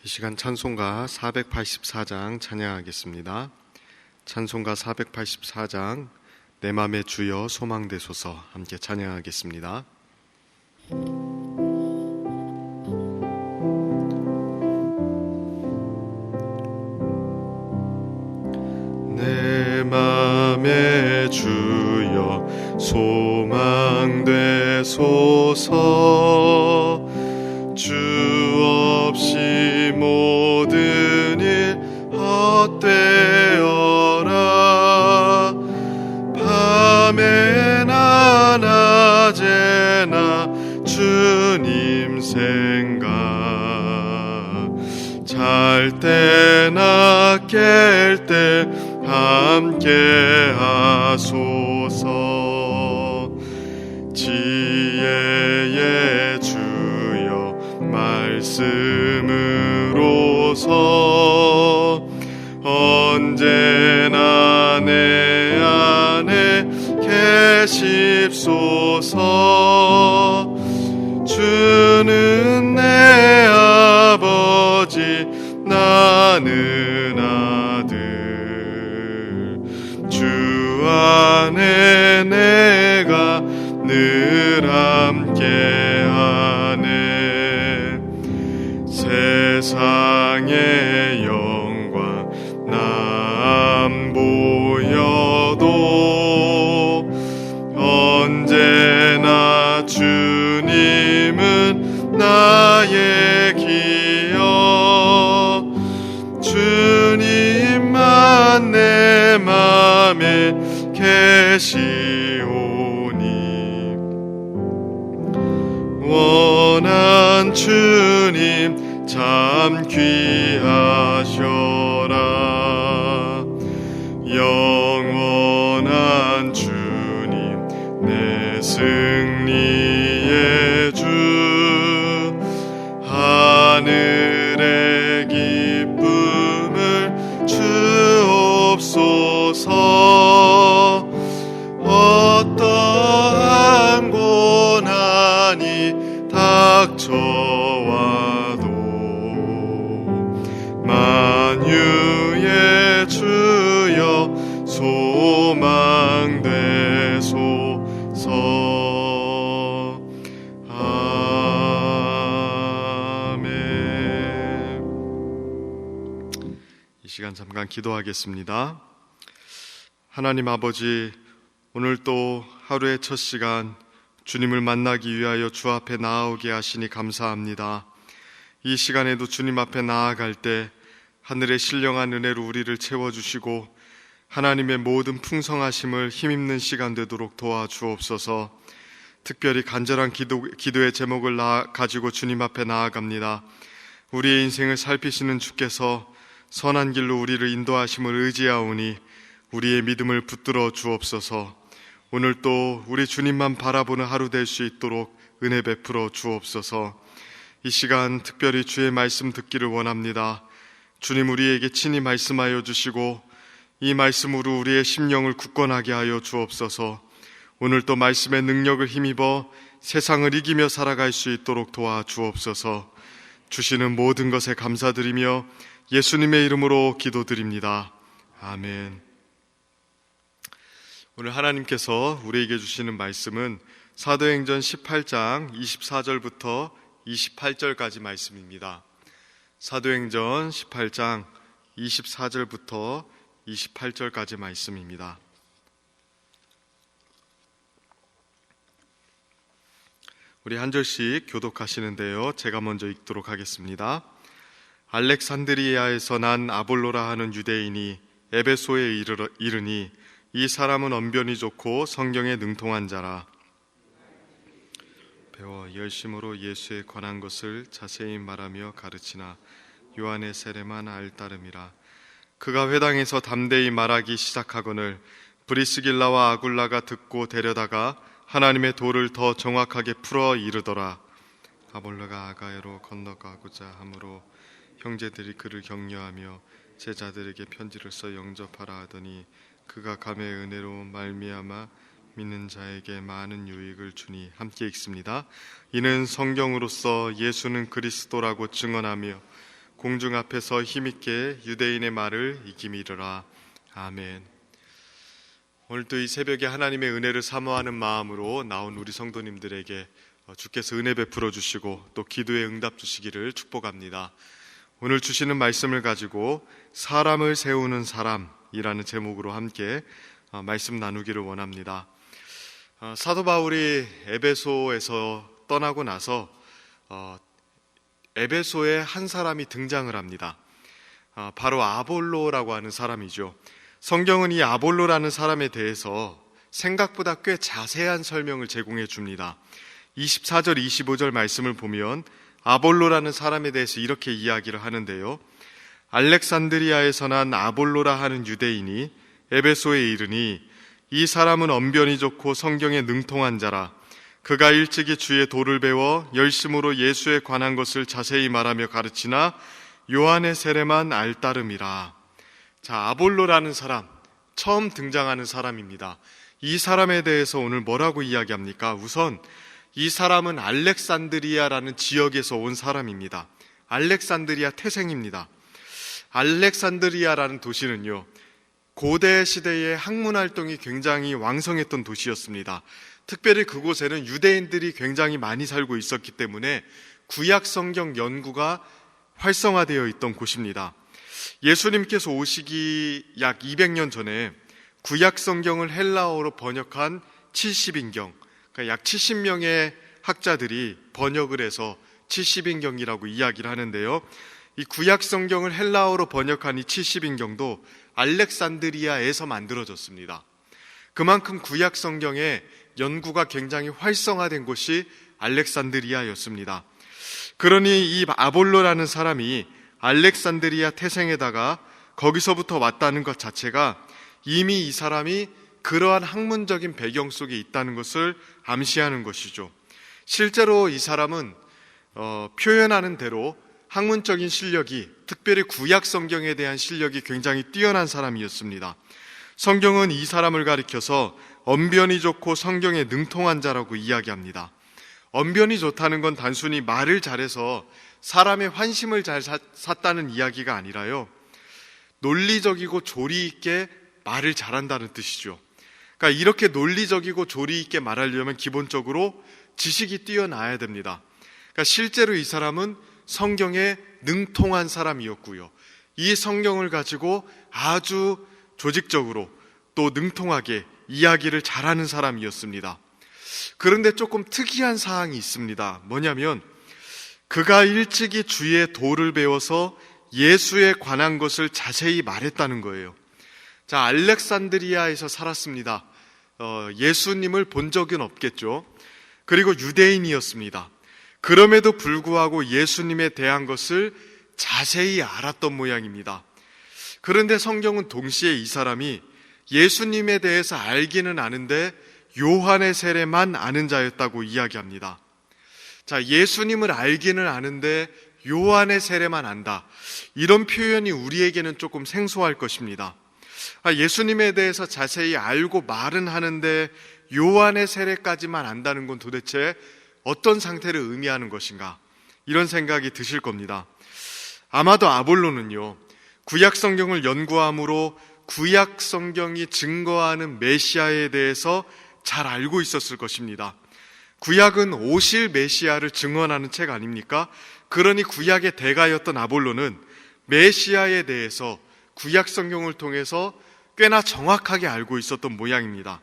이 시간 찬송가 484장 찬양하겠습니다. 찬송가 484장 내 맘의 주여 소망되소서 함께 찬양하겠습니다. 내 맘의 주여 소망되소서 주 없이 모든 일 헛되어라 밤에나 낮에나 주님 생각 잘 때나 깰 때 함께 하소서 지혜의 주여 말씀으로서 언제나 내 안에 계십소서 주는 내 아버지 나는 아들 주 안에 내가 늘 함께하네 세상의 영광 나 안 보여도 언제나 주님은 나의 기여 주님만 내 맘에 계시오니 원한 주님 참 귀하셔라 영원한 주님 내 승리의 주 하늘의 기쁨을 주옵소서 어떠한 고난이 닥쳐와도 만유의 주여 소망되소서 아멘. 이 시간 잠깐 기도하겠습니다. 하나님 아버지, 오늘 또 하루의 첫 시간 주님을 만나기 위하여 주 앞에 나아오게 하시니 감사합니다. 이 시간에도 주님 앞에 나아갈 때 하늘의 신령한 은혜로 우리를 채워주시고 하나님의 모든 풍성하심을 힘입는 시간 되도록 도와주옵소서. 특별히 간절한 기도의 제목을 가지고 주님 앞에 나아갑니다. 우리의 인생을 살피시는 주께서 선한 길로 우리를 인도하심을 의지하오니 우리의 믿음을 붙들어 주옵소서. 오늘 또 우리 주님만 바라보는 하루 될 수 있도록 은혜 베풀어 주옵소서. 이 시간 특별히 주의 말씀 듣기를 원합니다. 주님 우리에게 친히 말씀하여 주시고 이 말씀으로 우리의 심령을 굳건하게 하여 주옵소서. 오늘 또 말씀의 능력을 힘입어 세상을 이기며 살아갈 수 있도록 도와주옵소서. 주시는 모든 것에 감사드리며 예수님의 이름으로 기도드립니다. 아멘. 오늘 하나님께서 우리에게 주시는 말씀은 사도행전 18장 24절부터 28절까지 말씀입니다. 사도행전 18장 24절부터 28절까지 말씀입니다. 우리 한 절씩 교독하시는데요. 제가 먼저 읽도록 하겠습니다. 알렉산드리아에서 난 아볼로라 하는 유대인이 에베소에 이르니 이 사람은 언변이 좋고 성경에 능통한 자라. 배워 열심으로 예수에 관한 것을 자세히 말하며 가르치나 요한의 세례만 알따름이라. 그가 회당에서 담대히 말하기 시작하거늘 브리스길라와 아굴라가 듣고 데려다가 하나님의 도를 더 정확하게 풀어 이르더라. 아볼로가 아가야로 건너가고자 하므로 형제들이 그를 격려하며 제자들에게 편지를 써 영접하라 하더니 그가 감의 은혜로 말미암아 믿는 자에게 많은 유익을 주니. 함께 읽습니다. 이는 성경으로서 예수는 그리스도라고 증언하며 공중 앞에서 힘있게 유대인의 말을 이기미르라. 아멘. 오늘도 이 새벽에 하나님의 은혜를 사모하는 마음으로 나온 우리 성도님들에게 주께서 은혜 베풀어 주시고 또 기도에 응답 주시기를 축복합니다. 오늘 주시는 말씀을 가지고 사람을 세우는 사람이라는 제목으로 함께 말씀 나누기를 원합니다. 사도 바울이 에베소에서 떠나고 나서 에베소에 한 사람이 등장을 합니다. 바로 아볼로라고 하는 사람이죠. 성경은 이 아볼로라는 사람에 대해서 생각보다 꽤 자세한 설명을 제공해 줍니다. 24절 25절 말씀을 보면 아볼로라는 사람에 대해서 이렇게 이야기를 하는데요. 알렉산드리아에서 난 아볼로라 하는 유대인이 에베소에 이르니 이 사람은 언변이 좋고 성경에 능통한 자라. 그가 일찍이 주의 도를 배워 열심으로 예수에 관한 것을 자세히 말하며 가르치나 요한의 세례만 알따름이라. 자, 아볼로라는 사람, 처음 등장하는 사람입니다. 이 사람에 대해서 오늘 뭐라고 이야기합니까? 우선 이 사람은 알렉산드리아라는 지역에서 온 사람입니다. 알렉산드리아 태생입니다. 알렉산드리아라는 도시는요, 고대 시대의 학문 활동이 굉장히 왕성했던 도시였습니다. 특별히 그곳에는 유대인들이 굉장히 많이 살고 있었기 때문에 구약 성경 연구가 활성화되어 있던 곳입니다. 예수님께서 오시기 약 200년 전에 구약 성경을 헬라어로 번역한 70인경, 그러니까 약 70명의 학자들이 번역을 해서 70인경이라고 이야기를 하는데요. 이 구약 성경을 헬라어로 번역한 이 70인경도 알렉산드리아에서 만들어졌습니다. 그만큼 구약 성경의 연구가 굉장히 활성화된 곳이 알렉산드리아였습니다. 그러니 이 아볼로라는 사람이 알렉산드리아 태생에다가 거기서부터 왔다는 것 자체가 이미 이 사람이 그러한 학문적인 배경 속에 있다는 것을 암시하는 것이죠. 실제로 이 사람은 표현하는 대로 학문적인 실력이, 특별히 구약 성경에 대한 실력이 굉장히 뛰어난 사람이었습니다. 성경은 이 사람을 가리켜서 언변이 좋고 성경에 능통한 자라고 이야기합니다. 언변이 좋다는 건 단순히 말을 잘해서 사람의 환심을 잘 샀다는 이야기가 아니라요, 논리적이고 조리 있게 말을 잘한다는 뜻이죠. 그러니까 이렇게 논리적이고 조리 있게 말하려면 기본적으로 지식이 뛰어나야 됩니다. 그러니까 실제로 이 사람은 성경에 능통한 사람이었고요, 이 성경을 가지고 아주 조직적으로 또 능통하게 이야기를 잘하는 사람이었습니다. 그런데 조금 특이한 사항이 있습니다. 뭐냐면 그가 일찍이 주의 도를 배워서 예수에 관한 것을 자세히 말했다는 거예요. 자, 알렉산드리아에서 살았습니다. 예수님을 본 적은 없겠죠. 그리고 유대인이었습니다. 그럼에도 불구하고 예수님에 대한 것을 자세히 알았던 모양입니다. 그런데 성경은 동시에 이 사람이 예수님에 대해서 알기는 아는데 요한의 세례만 아는 자였다고 이야기합니다. 자, 예수님을 알기는 아는데 요한의 세례만 안다. 이런 표현이 우리에게는 조금 생소할 것입니다. 예수님에 대해서 자세히 알고 말은 하는데 요한의 세례까지만 안다는 건 도대체 어떤 상태를 의미하는 것인가? 이런 생각이 드실 겁니다. 아마도 아볼로는요, 구약 성경을 연구함으로 구약 성경이 증거하는 메시아에 대해서 잘 알고 있었을 것입니다. 구약은 오실 메시아를 증언하는 책 아닙니까? 그러니 구약의 대가였던 아볼로는 메시아에 대해서 구약 성경을 통해서 꽤나 정확하게 알고 있었던 모양입니다.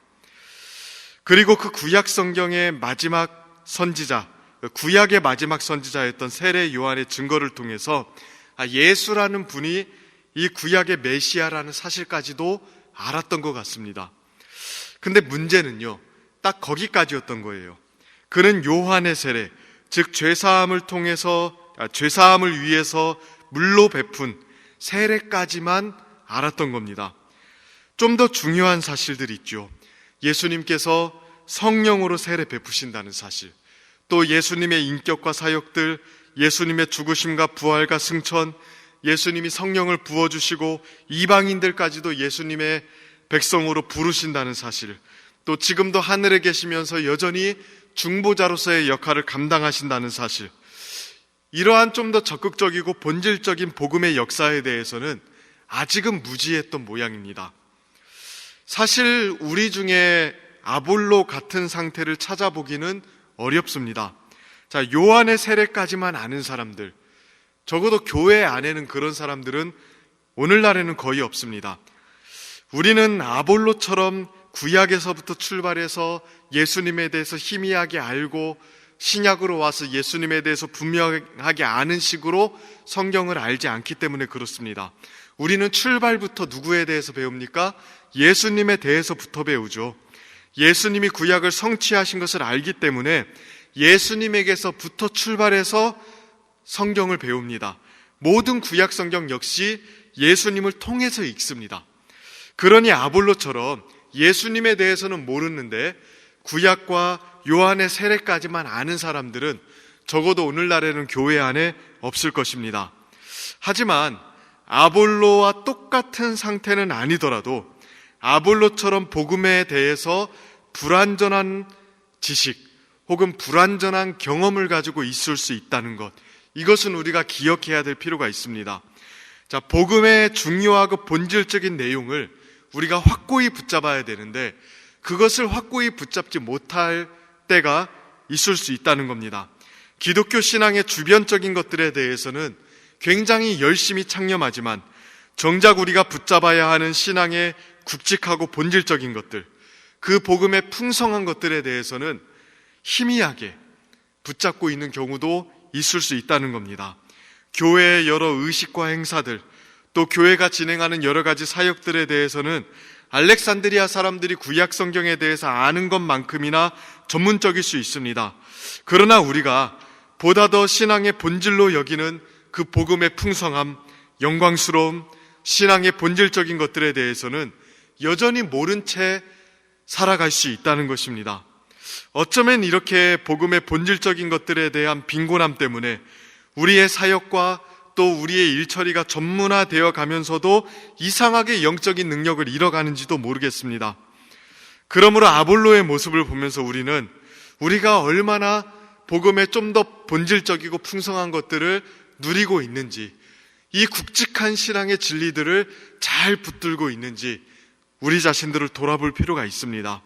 그리고 그 구약 성경의 마지막 선지자, 구약의 마지막 선지자였던 세례 요한의 증거를 통해서 예수라는 분이 이 구약의 메시아라는 사실까지도 알았던 것 같습니다. 근데 문제는요, 딱 거기까지였던 거예요. 그는 요한의 세례, 즉 죄사함을 위해서 물로 베푼 세례까지만 알았던 겁니다. 좀 더 중요한 사실들이 있죠. 예수님께서 성령으로 세례 베푸신다는 사실, 또 예수님의 인격과 사역들, 예수님의 죽으심과 부활과 승천, 예수님이 성령을 부어주시고 이방인들까지도 예수님의 백성으로 부르신다는 사실, 또 지금도 하늘에 계시면서 여전히 중보자로서의 역할을 감당하신다는 사실, 이러한 좀 더 적극적이고 본질적인 복음의 역사에 대해서는 아직은 무지했던 모양입니다. 사실 우리 중에 아볼로 같은 상태를 찾아보기는 어렵습니다. 자, 요한의 세례까지만 아는 사람들, 적어도 교회 안에는 그런 사람들은 오늘날에는 거의 없습니다. 우리는 아볼로처럼 구약에서부터 출발해서 예수님에 대해서 희미하게 알고 신약으로 와서 예수님에 대해서 분명하게 아는 식으로 성경을 알지 않기 때문에 그렇습니다. 우리는 출발부터 누구에 대해서 배웁니까? 예수님에 대해서부터 배우죠. 예수님이 구약을 성취하신 것을 알기 때문에 예수님에게서부터 출발해서 성경을 배웁니다. 모든 구약 성경 역시 예수님을 통해서 읽습니다. 그러니 아볼로처럼 예수님에 대해서는 모르는데 구약과 요한의 세례까지만 아는 사람들은 적어도 오늘날에는 교회 안에 없을 것입니다. 하지만 아볼로와 똑같은 상태는 아니더라도 아볼로처럼 복음에 대해서 불완전한 지식 혹은 불완전한 경험을 가지고 있을 수 있다는 것, 이것은 우리가 기억해야 될 필요가 있습니다. 자, 복음의 중요하고 본질적인 내용을 우리가 확고히 붙잡아야 되는데 그것을 확고히 붙잡지 못할 때가 있을 수 있다는 겁니다. 기독교 신앙의 주변적인 것들에 대해서는 굉장히 열심히 창념하지만 정작 우리가 붙잡아야 하는 신앙의 굵직하고 본질적인 것들, 그 복음의 풍성한 것들에 대해서는 희미하게 붙잡고 있는 경우도 있을 수 있다는 겁니다. 교회의 여러 의식과 행사들, 또 교회가 진행하는 여러 가지 사역들에 대해서는 알렉산드리아 사람들이 구약 성경에 대해서 아는 것만큼이나 전문적일 수 있습니다. 그러나 우리가 보다 더 신앙의 본질로 여기는 그 복음의 풍성함, 영광스러움, 신앙의 본질적인 것들에 대해서는 여전히 모른 채 살아갈 수 있다는 것입니다. 어쩌면 이렇게 복음의 본질적인 것들에 대한 빈곤함 때문에 우리의 사역과 또 우리의 일처리가 전문화되어 가면서도 이상하게 영적인 능력을 잃어가는지도 모르겠습니다. 그러므로 아볼로의 모습을 보면서 우리는 우리가 얼마나 복음의 좀 더 본질적이고 풍성한 것들을 누리고 있는지, 이 굵직한 신앙의 진리들을 잘 붙들고 있는지 우리 자신들을 돌아볼 필요가 있습니다.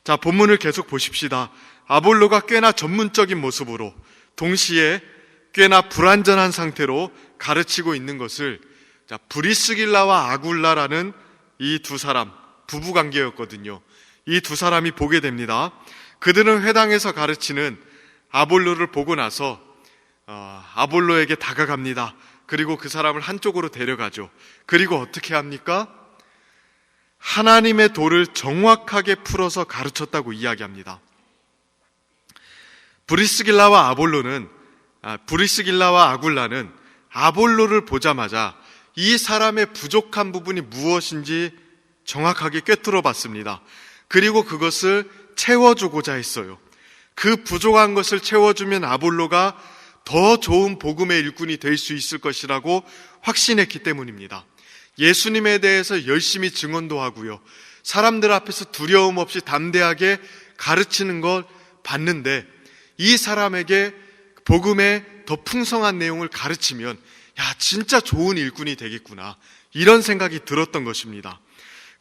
자, 본문을 계속 보십시다. 아볼로가 꽤나 전문적인 모습으로 동시에 꽤나 불완전한 상태로 가르치고 있는 것을, 자, 브리스길라와 아굴라라는 이 두 사람, 부부관계였거든요. 이 두 사람이 보게 됩니다. 그들은 회당에서 가르치는 아볼로를 보고 나서 아볼로에게 다가갑니다. 그리고 그 사람을 한쪽으로 데려가죠. 그리고 어떻게 합니까? 하나님의 도를 정확하게 풀어서 가르쳤다고 이야기합니다. 브리스길라와 아굴라는 아볼로를 보자마자 이 사람의 부족한 부분이 무엇인지 정확하게 꿰뚫어 봤습니다. 그리고 그것을 채워주고자 했어요. 그 부족한 것을 채워주면 아볼로가 더 좋은 복음의 일꾼이 될 수 있을 것이라고 확신했기 때문입니다. 예수님에 대해서 열심히 증언도 하고요, 사람들 앞에서 두려움 없이 담대하게 가르치는 걸 봤는데 이 사람에게 복음의 더 풍성한 내용을 가르치면 진짜 좋은 일꾼이 되겠구나, 이런 생각이 들었던 것입니다.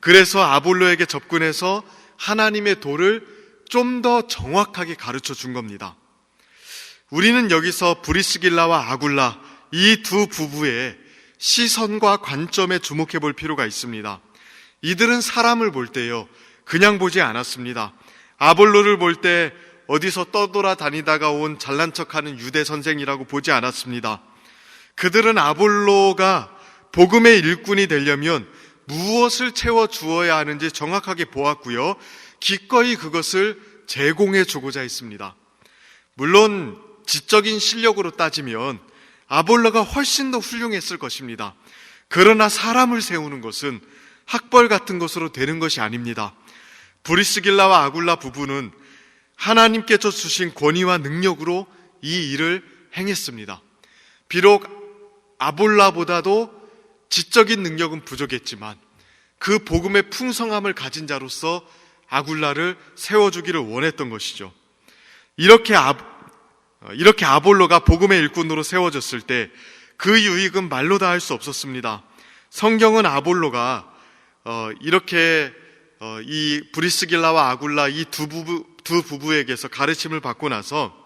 그래서 아볼로에게 접근해서 하나님의 도를 좀 더 정확하게 가르쳐 준 겁니다. 우리는 여기서 브리스길라와 아굴라, 이 두 부부의 시선과 관점에 주목해 볼 필요가 있습니다. 이들은 사람을 볼 때요, 그냥 보지 않았습니다. 아볼로를 볼 때 어디서 떠돌아다니다가 온 잘난 척하는 유대 선생이라고 보지 않았습니다. 그들은 아볼로가 복음의 일꾼이 되려면 무엇을 채워주어야 하는지 정확하게 보았고요, 기꺼이 그것을 제공해 주고자 했습니다. 물론 지적인 실력으로 따지면 아볼로가 훨씬 더 훌륭했을 것입니다. 그러나 사람을 세우는 것은 학벌 같은 것으로 되는 것이 아닙니다. 브리스길라와 아굴라 부부는 하나님께서 주신 권위와 능력으로 이 일을 행했습니다. 비록 아볼라보다도 지적인 능력은 부족했지만 그 복음의 풍성함을 가진 자로서 아굴라를 세워주기를 원했던 것이죠. 이렇게 이렇게 아볼로가 복음의 일꾼으로 세워졌을 때 그 유익은 말로 다 할 수 없었습니다. 성경은 아볼로가 이렇게 이 브리스길라와 아굴라 이 두 부부에게서 가르침을 받고 나서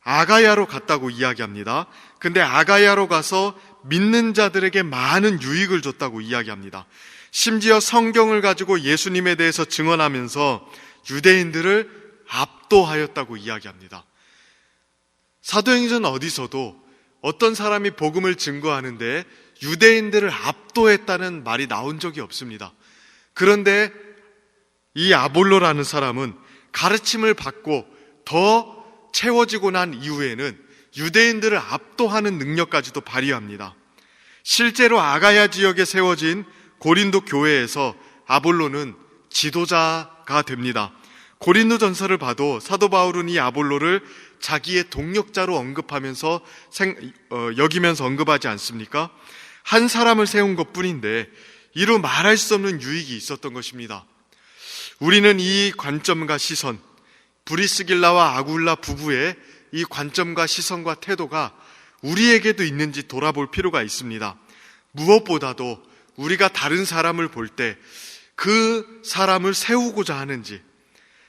아가야로 갔다고 이야기합니다. 근데 아가야로 가서 믿는 자들에게 많은 유익을 줬다고 이야기합니다. 심지어 성경을 가지고 예수님에 대해서 증언하면서 유대인들을 압도하였다고 이야기합니다. 사도행전 어디서도 어떤 사람이 복음을 증거하는데 유대인들을 압도했다는 말이 나온 적이 없습니다. 그런데 이 아볼로라는 사람은 가르침을 받고 더 채워지고 난 이후에는 유대인들을 압도하는 능력까지도 발휘합니다. 실제로 아가야 지역에 세워진 고린도 교회에서 아볼로는 지도자가 됩니다. 고린도 전서를 봐도 사도 바울은 이 아볼로를 자기의 동력자로 언급하면서 여기면서 언급하지 않습니까? 한 사람을 세운 것뿐인데 이루 말할 수 없는 유익이 있었던 것입니다. 우리는 이 관점과 시선, 브리스길라와 아굴라 부부의 이 관점과 시선과 태도가 우리에게도 있는지 돌아볼 필요가 있습니다. 무엇보다도 우리가 다른 사람을 볼 때 그 사람을 세우고자 하는지,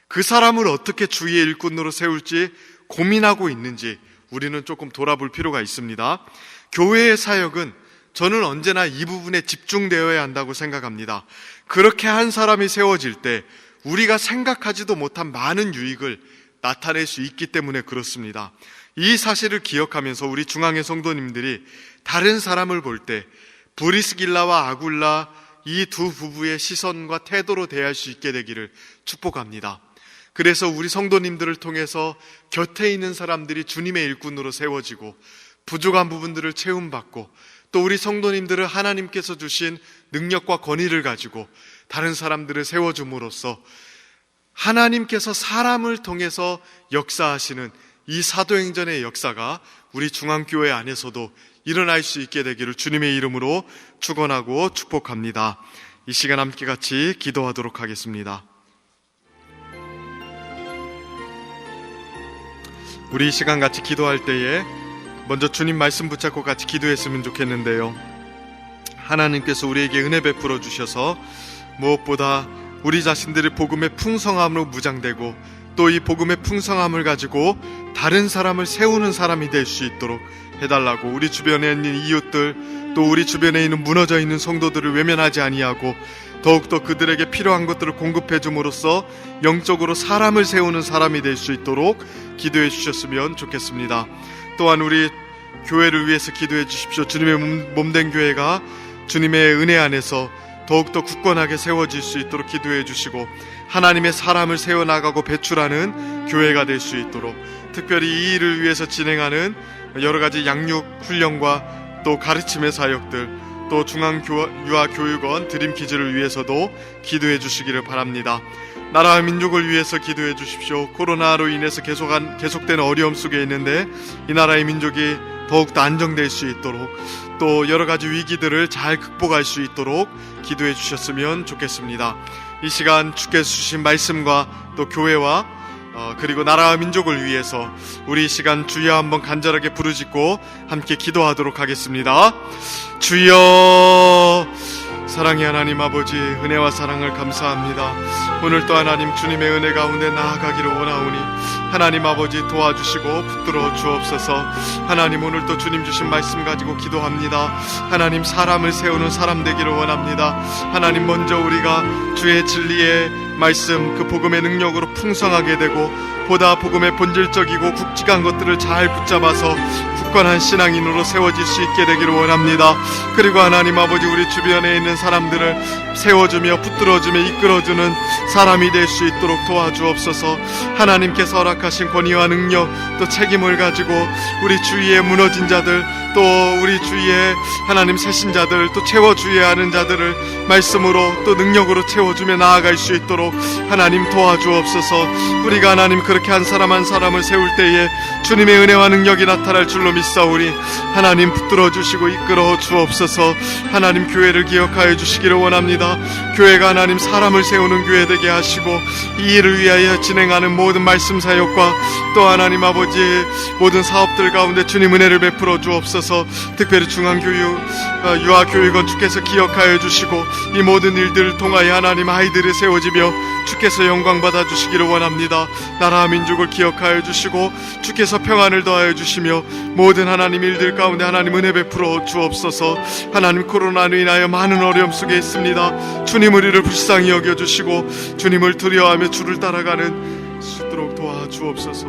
그 사람을 어떻게 주의 일꾼으로 세울지 고민하고 있는지 우리는 조금 돌아볼 필요가 있습니다. 교회의 사역은 저는 언제나 이 부분에 집중되어야 한다고 생각합니다. 그렇게 한 사람이 세워질 때 우리가 생각하지도 못한 많은 유익을 나타낼 수 있기 때문에 그렇습니다. 이 사실을 기억하면서 우리 중앙의 성도님들이 다른 사람을 볼 때 브리스길라와 아굴라 이 두 부부의 시선과 태도로 대할 수 있게 되기를 축복합니다. 그래서 우리 성도님들을 통해서 곁에 있는 사람들이 주님의 일꾼으로 세워지고 부족한 부분들을 채움받고 또 우리 성도님들을 하나님께서 주신 능력과 권위를 가지고 다른 사람들을 세워줌으로써 하나님께서 사람을 통해서 역사하시는 이 사도행전의 역사가 우리 중앙교회 안에서도 일어날 수 있게 되기를 주님의 이름으로 축원하고 축복합니다. 이 시간 함께 같이 기도하도록 하겠습니다. 우리 이 시간 같이 기도할 때에 먼저 주님 말씀 붙잡고 같이 기도했으면 좋겠는데요. 하나님께서 우리에게 은혜 베풀어 주셔서 무엇보다 우리 자신들의 복음의 풍성함으로 무장되고 또 이 복음의 풍성함을 가지고 다른 사람을 세우는 사람이 될 수 있도록 해달라고, 우리 주변에 있는 이웃들 또 우리 주변에 있는 무너져 있는 성도들을 외면하지 아니하고 더욱더 그들에게 필요한 것들을 공급해 줌으로써 영적으로 사람을 세우는 사람이 될 수 있도록 기도해 주셨으면 좋겠습니다. 또한 우리 교회를 위해서 기도해 주십시오. 주님의 몸된 교회가 주님의 은혜 안에서 더욱더 굳건하게 세워질 수 있도록 기도해 주시고 하나님의 사람을 세워나가고 배출하는 교회가 될 수 있도록, 특별히 이 일을 위해서 진행하는 여러 가지 양육 훈련과 또 가르침의 사역들, 또 중앙유아교육원 드림키즈를 위해서도 기도해 주시기를 바랍니다. 나라와 민족을 위해서 기도해 주십시오. 코로나로 인해서 계속되는 어려움 속에 있는데 이 나라의 민족이 더욱더 안정될 수 있도록 또 여러 가지 위기들을 잘 극복할 수 있도록 기도해 주셨으면 좋겠습니다. 이 시간 주께서 주신 말씀과 또 교회와 그리고 나라와 민족을 위해서 우리 이 시간 주여 한번 간절하게 부르짖고 함께 기도하도록 하겠습니다. 주여, 사랑의 하나님 아버지, 은혜와 사랑을 감사합니다. 오늘 또 하나님 주님의 은혜 가운데 나아가기를 원하오니 하나님 아버지 도와주시고 붙들어 주옵소서. 하나님 오늘 또 주님 주신 말씀 가지고 기도합니다. 하나님 사람을 세우는 사람 되기를 원합니다. 하나님 먼저 우리가 주의 진리의 말씀, 그 복음의 능력으로 풍성하게 되고 보다 복음의 본질적이고 굵직한 것들을 잘 붙잡아서 굳건한 신앙인으로 세워질 수 있게 되기를 원합니다. 그리고 하나님 아버지 우리 주변에 있는 사람들을 세워주며 붙들어주며 이끌어주는 사람이 될 수 있도록 도와주옵소서. 하나님께서 허락하신 권위와 능력 또 책임을 가지고 우리 주위에 무너진 자들 또 우리 주위에 하나님 새신자들 또 채워주어야 하는 자들을 말씀으로 또 능력으로 채워주며 나아갈 수 있도록 하나님 도와주옵소서. 우리가 하나님 그렇게 한 사람 한 사람을 세울 때에 주님의 은혜와 능력이 나타날 줄로 믿사오니 하나님 붙들어 주시고 이끌어 주옵소서. 하나님 교회를 기억하여 주시기를 원합니다. 교회가 하나님 사람을 세우는 교회 되게 하시고 이 일을 위하여 진행하는 모든 말씀 사역과 또 하나님 아버지 모든 사업들 가운데 주님 은혜를 베풀어 주옵소서. 특별히 중앙교육, 유아교육원 주께서 기억하여 주시고 이 모든 일들을 통하여 하나님 아이들을 세워지며 주께서 영광 받아 주시기를 원합니다. 나라와 민족을 기억하여 주시고 주께서 평안을 더하여 주시며 모든 하나님 일들 가운데 하나님 은혜 베풀어 주옵소서. 하나님 코로나로 인하여 많은 어려움 속에 있습니다. 주님 우리를 불쌍히 여겨주시고 주님을 두려워하며 주를 따라가는 수 있도록 도와주옵소서.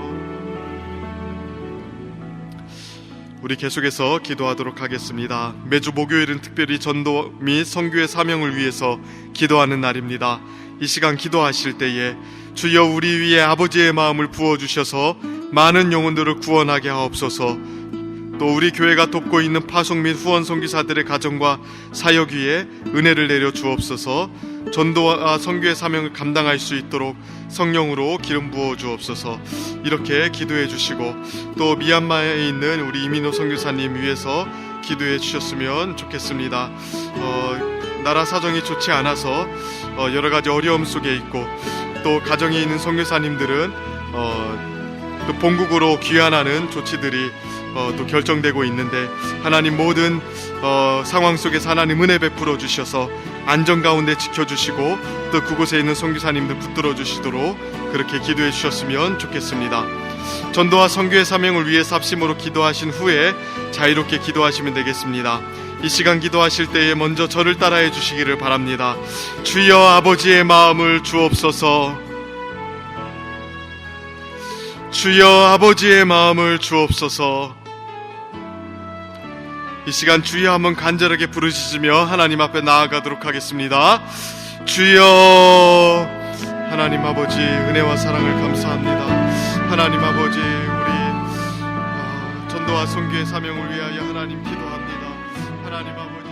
우리 계속해서 기도하도록 하겠습니다. 매주 목요일은 특별히 전도 및 선교의 사명을 위해서 기도하는 날입니다. 이 시간 기도하실 때에 주여 우리 위에 아버지의 마음을 부어주셔서 많은 영혼들을 구원하게 하옵소서. 또 우리 교회가 돕고 있는 파송 및 후원 선교사들의 가정과 사역 위에 은혜를 내려 주옵소서. 전도와 선교의 사명을 감당할 수 있도록 성령으로 기름 부어 주옵소서. 이렇게 기도해 주시고 또 미얀마에 있는 우리 이민호 선교사님 위해서 기도해 주셨으면 좋겠습니다. 나라 사정이 좋지 않아서 여러 가지 어려움 속에 있고 또 가정에 있는 선교사님들은 또 본국으로 귀환하는 조치들이 또 결정되고 있는데 하나님 모든 상황 속에서 하나님 은혜 베풀어 주셔서 안전 가운데 지켜주시고 또 그곳에 있는 선교사님들 붙들어 주시도록 그렇게 기도해 주셨으면 좋겠습니다. 전도와 선교의 사명을 위해 합심으로 기도하신 후에 자유롭게 기도하시면 되겠습니다. 이 시간 기도하실 때에 먼저 저를 따라해 주시기를 바랍니다. 주여 아버지의 마음을 주옵소서. 주여 아버지의 마음을 주옵소서. 이 시간 주여 한번 간절하게 부르시며 하나님 앞에 나아가도록 하겠습니다. 주여. 하나님 아버지 은혜와 사랑을 감사합니다. 하나님 아버지 우리 전도와 선교의 사명을 위하여 하나님 기도합니다. 하나님 아버지